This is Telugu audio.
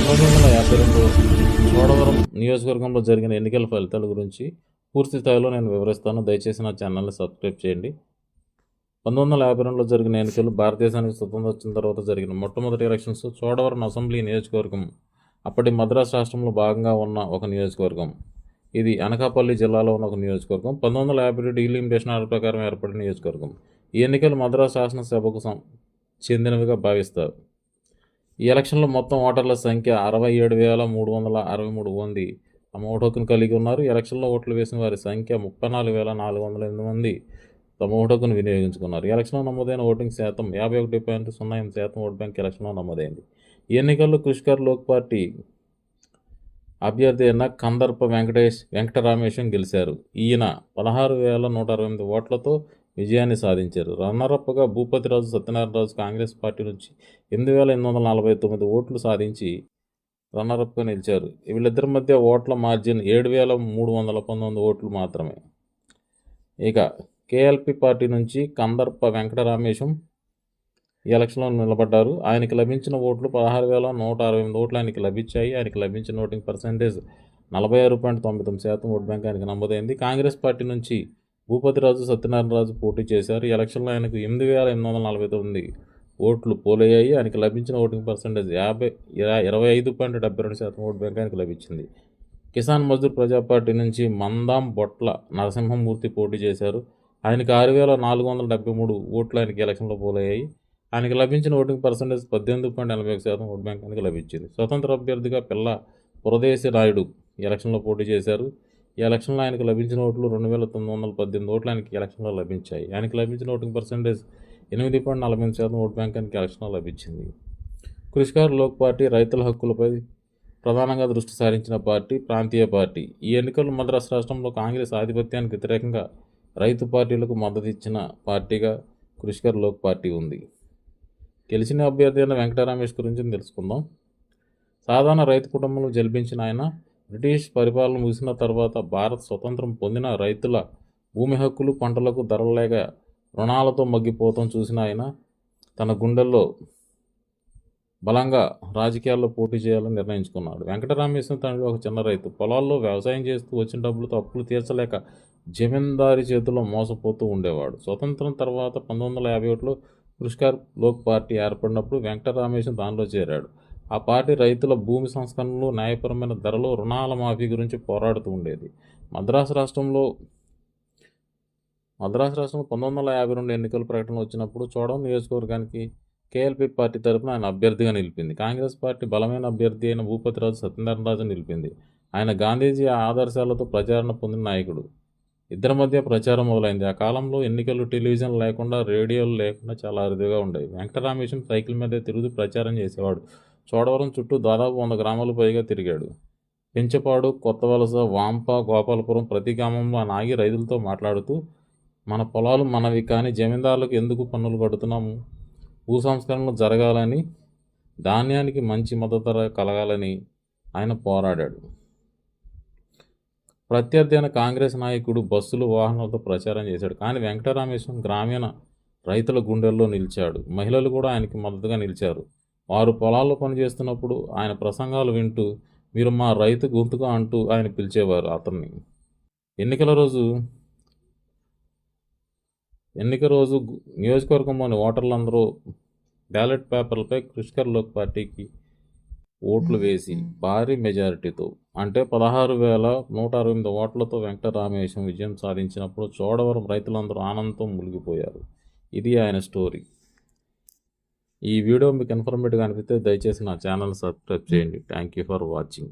1952 చోడవరం నియోజకవర్గంలో జరిగిన ఎన్నికల ఫలితాల గురించి పూర్తి స్థాయిలో నేను వివరిస్తాను. దయచేసి నా ఛానల్ని సబ్స్క్రైబ్ చేయండి. 1952లో జరిగిన ఎన్నికలు భారతదేశానికి స్వతంత్రం వచ్చిన తర్వాత జరిగిన మొట్టమొదటి ఎలక్షన్స్. చోడవరం అసెంబ్లీ నియోజకవర్గం అప్పటి మద్రాసు రాష్ట్రంలో భాగంగా ఉన్న ఒక నియోజకవర్గం. ఇది అనకాపల్లి జిల్లాలో ఉన్న ఒక నియోజకవర్గం. 1952 డీలిమిటేషన్ ఆర్డర్ ప్రకారం ఏర్పడిన నియోజకవర్గం. ఈ ఎన్నికలు మద్రాసు శాసనసభకు చెందినవిగా భావిస్తారు. ఈ ఎలక్షన్లో మొత్తం ఓటర్ల సంఖ్య 67,363 మంది తమ ఓటు హక్కును కలిగి ఉన్నారు. ఈ ఎలక్షన్లో ఓట్లు వేసిన వారి సంఖ్య 34,408 మంది తమ ఓటు హక్కును వినియోగించుకున్నారు. ఈ ఎలక్షన్లో నమోదైన ఓటింగ్ శాతం 51.08% ఓటు బ్యాంక్ ఎలక్షన్లో నమోదైంది. ఈ ఎన్నికల్లో కృషికర్ లోక్ పార్టీ అభ్యర్థి అయిన కందర్ప వెంకటరామేశం గెలిచారు. ఈయన 16,168 ఓట్లతో విజయాన్ని సాధించారు. రన్నరప్గా భూపతిరాజు సత్యనారాయణరాజు కాంగ్రెస్ పార్టీ నుంచి 8,849 ఓట్లు సాధించి రన్నరప్గా నిలిచారు. వీళ్ళిద్దరి మధ్య ఓట్ల మార్జిన్ 7,319 ఓట్లు మాత్రమే. ఇక కేఎల్పి పార్టీ నుంచి కందర్ప వెంకటరామేశం ఈ ఎలక్షన్లో నిలబడ్డారు. ఆయనకి లభించిన ఓట్లు 16,168 ఓట్లు ఆయనకి లభించాయి. ఆయనకి లభించిన ఓటింగ్ పర్సెంటేజ్ 46.99% ఓట్ బ్యాంక్ ఆయనకి నమోదైంది. కాంగ్రెస్ పార్టీ నుంచి భూపతిరాజు సత్యనారాయణరాజు పోటీ చేశారు. ఈ ఎలక్షన్లో ఆయనకు 8,849 ఓట్లు పోలయ్యాయి. ఆయనకి లభించిన ఓటింగ్ పర్సెంటేజ్ 25.72% ఓట్ బ్యాంక్ ఆయనకు లభించింది. కిసాన్ మజ్దూర్ ప్రజా పార్టీ నుంచి మందాం బొట్ల నరసింహమూర్తి పోటీ చేశారు. ఆయనకి 6,473 ఓట్లు ఆయనకి ఎలక్షన్లో పోలయ్యాయి. ఆయనకి లభించిన ఓటింగ్ పర్సెంటేజ్ 18.41% ఓట్ బ్యాంక్ ఆయనకి లభించింది. స్వతంత్ర అభ్యర్థిగా పిల్ల పురదేశి నాయుడు ఈ ఎలక్షన్లో పోటీ చేశారు. ఈ ఎలక్షన్లో ఆయనకు లభించిన ఓట్లు 2,918 ఓట్లు ఆయనకి ఎలక్షన్లో లభించాయి. ఆయనకి లభించిన ఓటింగ్ పర్సెంటేజ్ 8.48% ఓట్ బ్యాంక్ ఆయనకి ఎలక్షన్లో లభించింది. కృషికర్ లోక్ పార్టీ రైతుల హక్కులపై ప్రధానంగా దృష్టి సారించిన పార్టీ, ప్రాంతీయ పార్టీ. ఈ ఎన్నికల్లో మద్రాసు రాష్ట్రంలో కాంగ్రెస్ ఆధిపత్యానికి వ్యతిరేకంగా రైతు పార్టీలకు మద్దతు ఇచ్చిన పార్టీగా కృషికర్ లోక్ పార్టీ ఉంది. గెలిచిన అభ్యర్థి అయిన వెంకటరామేష్ గురించి తెలుసుకుందాం. సాధారణ రైతు కుటుంబంలో జన్మించిన ఆయన బ్రిటిష్ పరిపాలన ముగిసిన తర్వాత భారత్ స్వతంత్రం పొందిన రైతుల భూమి హక్కులు, పంటలకు ధరలు లేక రుణాలతో మగ్గిపోతాం చూసిన ఆయన తన గుండెల్లో బలంగా రాజకీయాల్లో పోటీ చేయాలని నిర్ణయించుకున్నాడు. వెంకటరామేశ్వర తండ్రి ఒక చిన్న రైతు. పొలాల్లో వ్యవసాయం చేస్తూ వచ్చిన డబ్బులతో అప్పులు తీర్చలేక జమీందారి చేతిలో మోసపోతూ ఉండేవాడు. స్వతంత్రం తర్వాత 1951లో కృషికర్ లోక్ పార్టీ ఏర్పడినప్పుడు వెంకటరామేశ్వర దానిలో చేరాడు. ఆ పార్టీ రైతుల భూమి సంస్కరణలు, న్యాయపరమైన ధరలు, రుణాల మాఫీ గురించి పోరాడుతూ ఉండేది. మద్రాసు రాష్ట్రంలో 1952 ఎన్నికల ప్రకటన వచ్చినప్పుడు చోడవరం నియోజకవర్గానికి కేఎల్పి పార్టీ తరఫున ఆయన అభ్యర్థిగా నిలిపింది. కాంగ్రెస్ పార్టీ బలమైన అభ్యర్థి అయిన భూపతిరాజు సత్యనారాయణరాజు నిలిపింది. ఆయన గాంధీజీ ఆదర్శాలతో ప్రచారణ పొందిన నాయకుడు. ఇద్దరి మధ్య ప్రచారం మొదలైంది. ఆ కాలంలో ఎన్నికలు టెలివిజన్ లేకుండా, రేడియోలు లేకుండా చాలా అరుదుగా ఉండేవి. వెంకటరామేశ్వరం సైకిల్ మీద తిరుగుతూ ప్రచారం చేసేవాడు. చోడవరం చుట్టూ దాదాపు 100 గ్రామాలు పైగా తిరిగాడు. పెంచపాడు, కొత్తవలస, వాంప, గోపాలపురం ప్రతి గ్రామంలో ఆయన ఆగి రైతులతో మాట్లాడుతూ మన పొలాలు మనవి కానీ జమీందారులకు ఎందుకు పన్నులు కడుతున్నాము, భూ సంస్కరణలు జరగాలని, ధాన్యానికి మంచి మద్దతు ధర కలగాలని ఆయన పోరాడాడు. ప్రత్యర్థి అయిన కాంగ్రెస్ నాయకుడు బస్సులు, వాహనాలతో ప్రచారం చేశాడు. కానీ వెంకటరామేశ్వరం గ్రామీణ రైతుల గుండెల్లో నిలిచాడు. మహిళలు కూడా ఆయనకి మద్దతుగా నిలిచారు. వారు పొలాల్లో పనిచేస్తున్నప్పుడు ఆయన ప్రసంగాలు వింటూ మీరు మా రైతు గొంతుగా అంటూ ఆయన పిలిచేవారు అతన్ని. ఎన్నిక రోజు నియోజకవర్గంలోని ఓటర్లందరూ బ్యాలెట్ పేపర్లపై కృషికర్ లోక్ పార్టీకి ఓట్లు వేసి భారీ మెజారిటీతో అంటే 16,168 ఓట్లతో వెంకటరామేశ్వరం విజయం సాధించినప్పుడు చోడవరం రైతులందరూ ఆనందంతో మునిగిపోయారు. ఇది ఆయన స్టోరీ. ఈ వీడియో మీకు ఇన్ఫర్మేటివ్గా అనిపిస్తే దయచేసి నా ఛానల్ సబ్స్క్రైబ్ చేయండి. Thank you for watching.